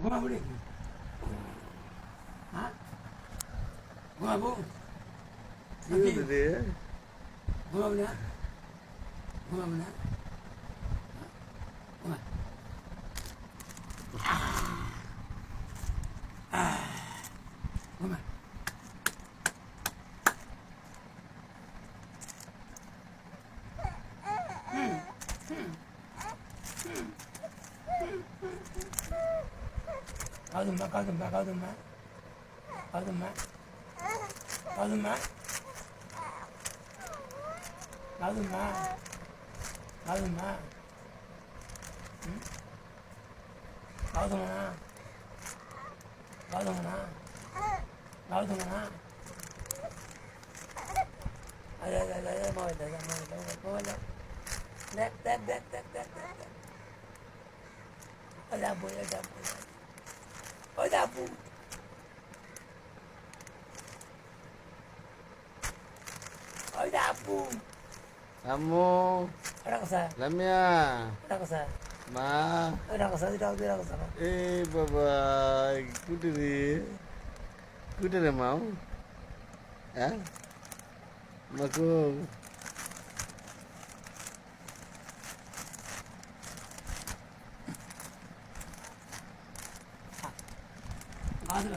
ঘুমাবো নাকি? হ্যাঁ ঘুমাবো ঘুমাবো না ঘুমাবো না ঘুমা ঘুমা காதும்மா காதும்மா காதும்மா காதும்மா காதும்மா காதும்மா காதும்மா காதும்மா காதும்மா காதும்மா ada mau ada dek ada bu ada bu ada bu Kamu ada kasa Lamia ada kasa Ma ada kasa tidak kasa baba Kudere mau Ya Maku காதுல